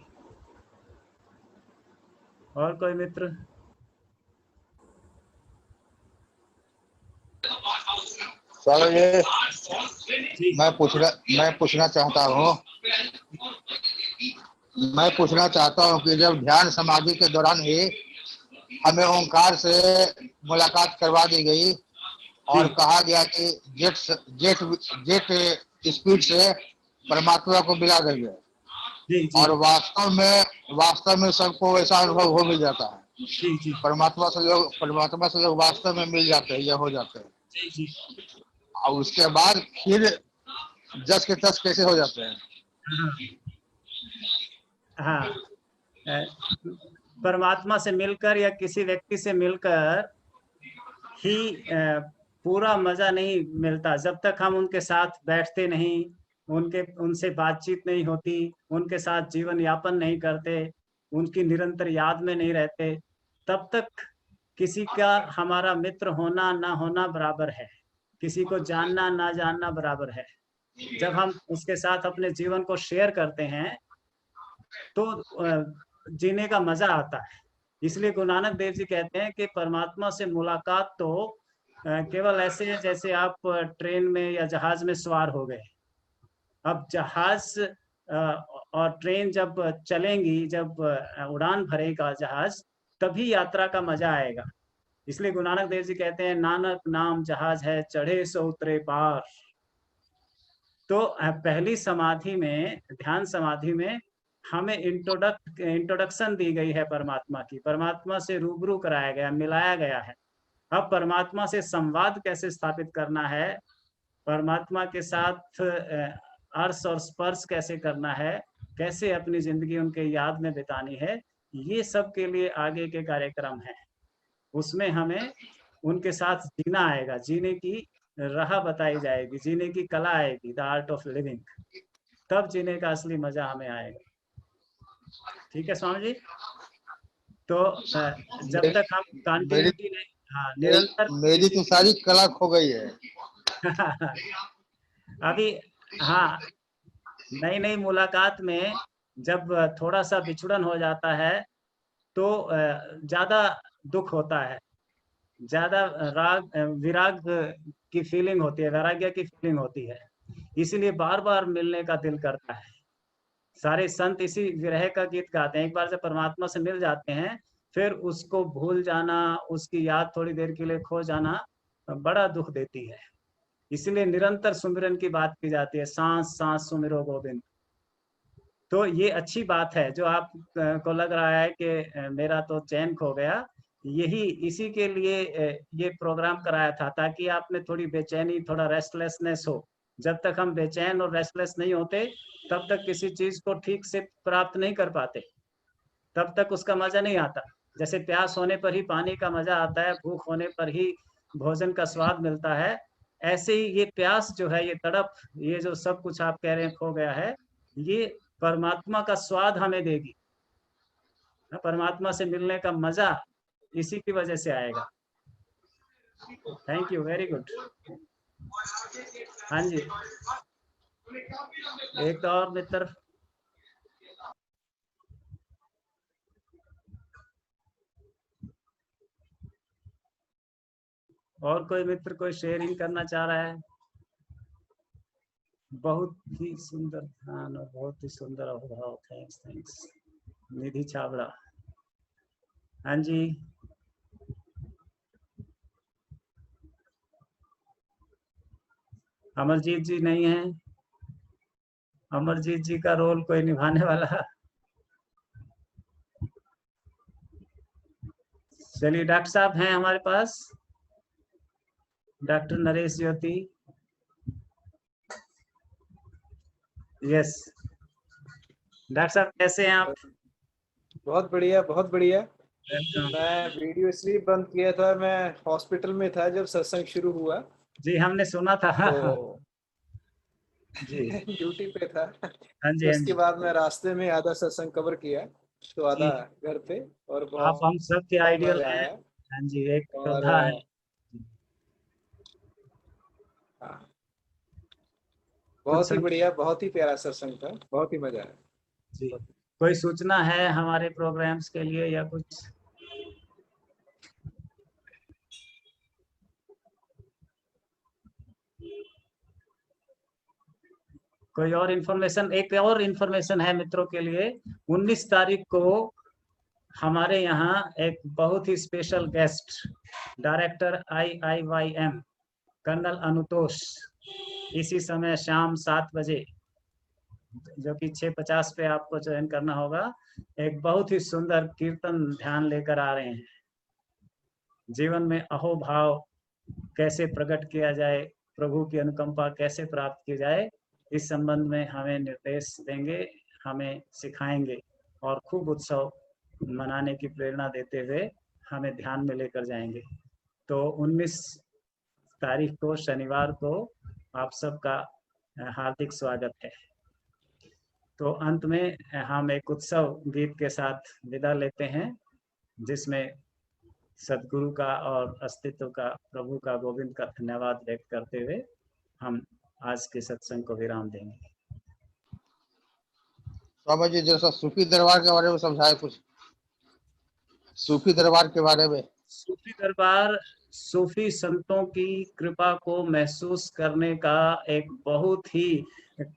और कोई मित्र? स्वामी जी, मैं पूछना चाहता हूँ कि जब ध्यान समाधि के दौरान ही हमें ओंकार से मुलाकात करवा दी गई और कहा गया कि जेट स्पीड से परमात्मा को मिला देंगे, और वास्तव में सबको ऐसा अनुभव हो मिल जाता है। जी जी, परमात्मा से लोग वास्तव में मिल जाते हैं, यह हो जाते हैं। जी जी। और उसके बाद फिर जस के तस कैसे हो जाते हैं? हाँ, परमात्मा से मिलकर या किसी व्यक्ति से मिलकर ही पूरा मजा नहीं मिलता जब तक हम उनके साथ बैठते नहीं, उनसे बातचीत नहीं होती, उनके साथ जीवन यापन नहीं करते, उनकी निरंतर याद में नहीं रहते, तब तक किसी का हमारा मित्र होना ना होना बराबर है, किसी को जानना ना जानना बराबर है। जब हम उसके साथ अपने जीवन को शेयर करते हैं तो जीने का मजा आता है। इसलिए गुरु नानक देव जी कहते हैं कि परमात्मा से मुलाकात तो केवल ऐसे है जैसे आप ट्रेन में या जहाज में सवार हो गए। अब जहाज और ट्रेन जब चलेंगी, जब उड़ान भरेगा जहाज, तभी यात्रा का मजा आएगा। इसलिए गुरु नानक देव जी कहते हैं, नानक नाम जहाज है, चढ़े सो उतरे पार। तो पहली समाधि में, ध्यान समाधि में, हमें इंट्रोडक्शन दी गई है परमात्मा की, परमात्मा से रूबरू कराया गया, मिलाया गया है। अब परमात्मा से संवाद कैसे स्थापित करना है, परमात्मा के साथ अर्श और स्पर्श कैसे करना है, कैसे अपनी जिंदगी उनके याद में बितानी है, ये सब के लिए आगे के कार्यक्रम है। उसमें हमें उनके साथ जीना आएगा, जीने की राह बताई जाएगी, जीने की कला आएगी, द आर्ट ऑफ लिविंग। तब जीने का असली मजा हमें आएगा। ठीक है स्वामी जी। तो जब तक हम कंटिन्यूटी नहीं, हाँ, निरंतर मेरी तो सारी कला खो गई है। अभी हाँ, नई नई मुलाकात में जब थोड़ा सा बिछुड़न हो जाता है तो ज्यादा दुख होता है, ज्यादा विराग की फीलिंग होती है, वैराग्य की फीलिंग होती है। इसीलिए बार बार मिलने का दिल करता है। सारे संत इसी विरह का गीत गाते हैं। एक बार जब परमात्मा से मिल जाते हैं, फिर उसको भूल जाना, उसकी याद थोड़ी देर के लिए खो जाना बड़ा दुख देती है। इसलिए निरंतर सुमिरन की बात की जाती है, सांस सांस सुमिरो गोविंद। तो ये अच्छी बात है। जो आप को लग रहा है कि मेरा तो चैन खो गया, यही इसी के लिए ये प्रोग्राम कराया था, ताकि आप में थोड़ी बेचैनी, थोड़ा रेस्टलेसनेस हो। जब तक हम बेचैन और रेस्टलेस नहीं होते, तब तक किसी चीज को ठीक से प्राप्त नहीं कर पाते, तब तक उसका मजा नहीं आता। जैसे प्यास होने पर ही पानी का मजा आता है, भूख होने पर ही भोजन का स्वाद मिलता है, ऐसे ही ये प्यास जो है, ये तड़प, ये जो सब कुछ आप कह रहे हैं खो गया है, ये परमात्मा का स्वाद हमें देगी। परमात्मा से मिलने का मजा इसी की वजह से आएगा। Thank you, very good. हाँ जी, एक तो और मित्र। और कोई मित्र कोई शेयरिंग करना चाह रहा है? बहुत ही सुंदर ध्यान और बहुत ही सुंदर अनुभव। थैंक्स थैंक्स निधि छाबड़ा। हाँ जी, अमरजीत जी नहीं है। अमरजीत जी का रोल कोई निभाने वाला? चलिए, डॉक्टर साहब हैं हमारे पास, डॉक्टर नरेश ज्योति। यस डॉक्टर साहब, कैसे हैं आप? बहुत बढ़िया, बहुत बढ़िया। वेलकम। मैं वीडियो इसलिए बंद किया था, मैं हॉस्पिटल में था जब सत्संग शुरू हुआ। जी, हमने सुना था। तो जी ड्यूटी पे था। हाँ जी, उसके बाद मैं रास्ते में आधा सत्संग कवर किया, तो आधा घर पे। और आप हम सब के आइडियल हैं। आया। हाँ जी, एक और योद्धा है। बहुत ही बढ़िया, बहुत ही प्यारा सत्संग था, बहुत ही मजा आया। जी, कोई सूचना है हमारे प्रोग्राम्स के लिए या कुछ? कोई और इन्फॉर्मेशन? एक और इन्फॉर्मेशन है मित्रों के लिए। 19 तारीख को हमारे यहाँ एक बहुत ही special guest, director IIYM colonel Anutosh, इसी समय शाम 7 बजे, जो कि 6:50 पे आपको ज्वाइन करना होगा, एक बहुत ही सुंदर कीर्तन ध्यान लेकर आ रहे हैं। जीवन में अहोभाव कैसे प्रकट किया जाए, प्रभु की अनुकंपा कैसे प्राप्त की जाए, इस संबंध में हमें निर्देश देंगे, हमें सिखाएंगे और खूब उत्सव मनाने की प्रेरणा देते हुए हमें ध्यान में लेकर जाएंगे। तो 19 तारीख को शनिवार को आप सबका हार्दिक स्वागत है। तो अंत में हम एक उत्सव गीत के साथ विदा लेते हैं, जिसमें सदगुरु का और अस्तित्व का, प्रभु का, गोविंद का धन्यवाद व्यक्त करते हुए हम आज के सत्संग को विराम देंगे। स्वामी जी जैसा सूफी दरबार के बारे में समझाए कुछ, सूफी दरबार के बारे में। सूफी दरबार सूफी संतों की कृपा को महसूस करने का एक बहुत ही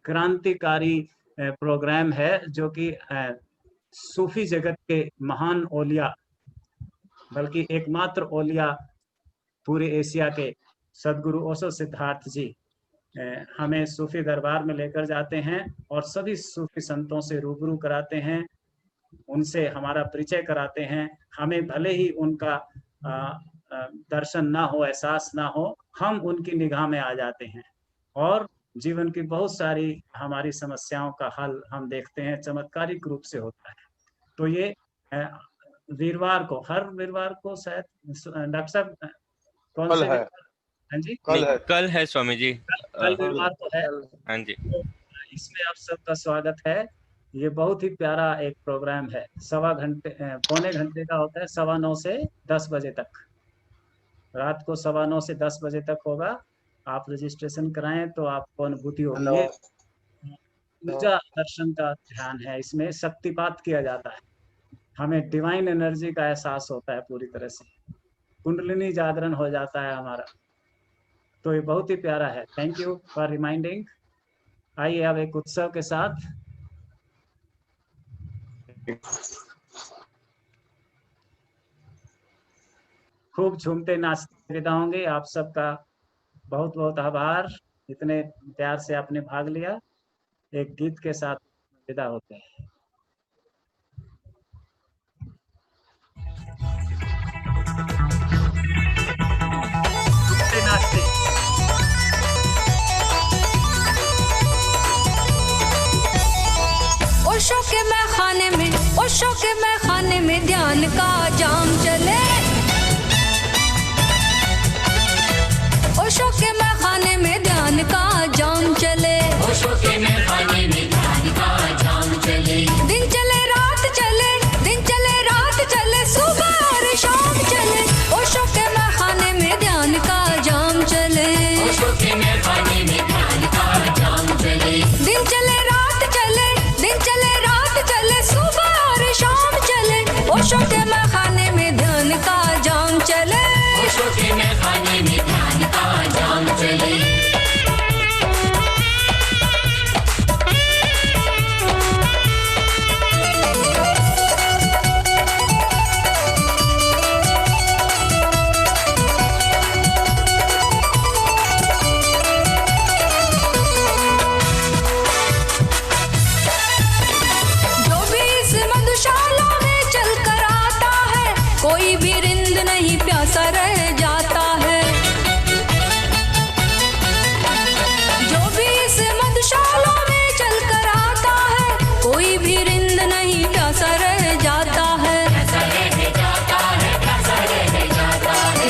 क्रांतिकारी प्रोग्राम है जो कि सूफी जगत के महान औलिया, बल्कि एकमात्र औलिया पूरे एशिया के सदगुरु ओशो सिद्धार्थ जी हमें सूफी दरबार में लेकर जाते हैं और सभी सूफी संतों से रूबरू कराते हैं, उनसे हमारा परिचय कराते हैं। हमें भले ही उनका दर्शन ना हो, एहसास ना हो, हम उनकी निगाह में आ जाते हैं और जीवन की बहुत सारी हमारी समस्याओं का हल हम देखते हैं, चमत्कारिक रूप से होता है। तो ये वीरवार को, हर वीरवार को शायद डॉक्टर साहब कौन से? हाँ जी, कल है स्वामी जी, कल वीरवार को है। हाँ जी, तो इसमें आप सबका स्वागत है। ये बहुत ही प्यारा एक प्रोग्राम है, पौने घंटे का होता है, 9:15 से 10 बजे तक, रात को 9:15 से 10 बजे तक होगा। आप रजिस्ट्रेशन कराएं तो आपको अनुभूति होगी। ऊर्जा दर्शन का ध्यान है, इसमें शक्तिपात किया जाता है, हमें डिवाइन एनर्जी का एहसास होता है, पूरी तरह से कुंडलिनी जागरण हो जाता है हमारा। तो ये बहुत ही प्यारा है। Thank you for reminding. आइए अब एक उत्सव के साथ खूब झूमते नाचते विदा होंगे। आप सबका बहुत बहुत आभार, इतने प्यार से आपने भाग लिया। एक गीत के साथ विदा होते हैं। नाचते ओशो के मैखाने में, ओशो के मैखाने में ध्यान का जाम चले। ओशो के मैखाने में ध्यान का जाम चले। ओशो के मैखाने में ध्यान का जाम चले। दिन चले रात चले, दिन चले रात चले, सुबह और शाम चले। ओशो के मैखाने में ध्यान का जाम चले। ओशो के मैखाने में ध्यान का जाम चले। दिन चले रात चले, दिन चले रात चले, सुबह और शाम चले। ओशो के मैखाने में ध्यान का जाम चले। ओशो के मैखाने में ध्यान का जाम चले। जो भी इस मधुशाला में चल कर आता है, कोई भी रिंद नहीं प्यासा रह जाता है। जो भी इस मधुशाला में चल कर आता है, कोई भी रिंद नहीं प्यासा रह जाता है।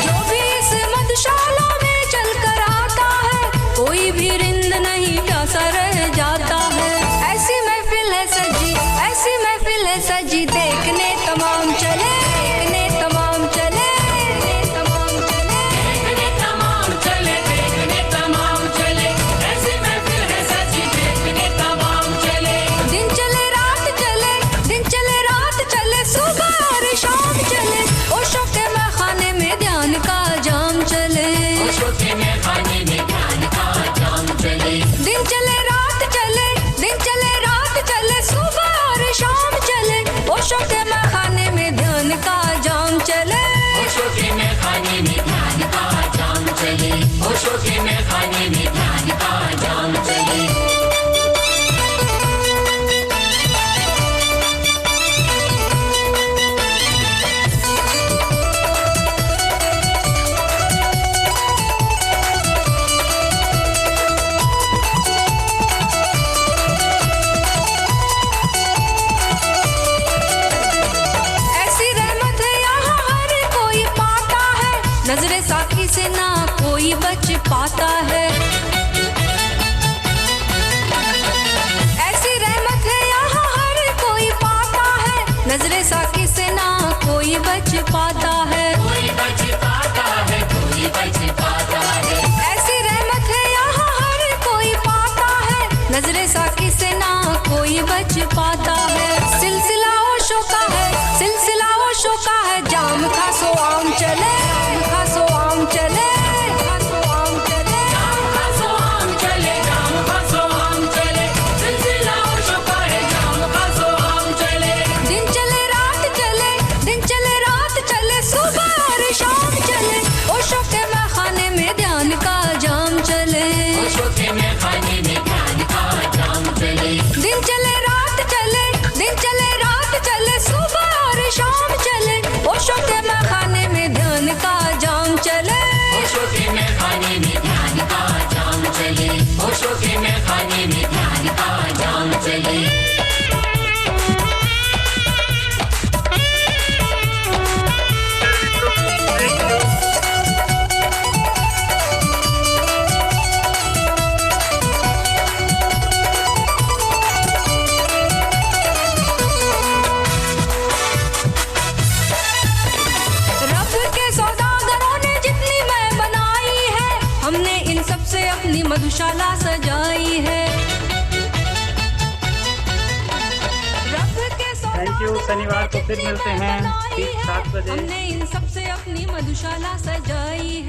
जो भी इस मधुशाला में चल कर आता है, कोई भी रिंद नहीं प्यासा रह जाता है। ऐसी महफिल है सजी, ऐसी महफिल है सजी, देखने तमाम चले, देखने तमाम चले, देखने तमाम चले, देखने तमाम चले, देखने तमाम चले। ऐसी महफिल है सजी, देखने तमाम चले। दिन चले रात चले, दिन चले रात चले, सुबह और शाम चले। ओशो के मैखाने में ध्यान का जाम चले। ओशो के मैखाने में ध्यान का जाम चले। दिन चले रात चले, दिन चले रात चले, सुबह और शाम चले। ओशो के मैखाने में ध्यान का जाम चले। ओशो के मैखाने में ध्यान का जाम चले। ओशो के मैखाने में ध्यान का जाम चले। ऐसी रहमत है यहाँ हर कोई पाता है, नजरे साकी से ना कोई बच पाता है। ऐसी रहमत है यहाँ हर कोई पाता है, नजरे साकी से ना कोई बच पाता है। कोई बच पाता है, कोई बच पाता है। ऐसी रहमत है यहाँ हर कोई पाता है, नजरे साकी से ना कोई बच पाता है। सिलसिला ओशो का है, सिलसिला ओशो का है, जाम का सो आम चले, जाम का सो आम चले, का सो आम चले। जाम का सो आम चले, जाम का सो आम चले। सिलसिला ओशो चले। रब के सौदागरों ने जितनी मैं बनाई है, हमने इन सब से अपनी मधुशाला सजाई है। रब के थैंक यू। शनिवार को फिर मिलते हैं ठीक 7 बजे। हमने इन सब से अपनी मधुशाला सजाई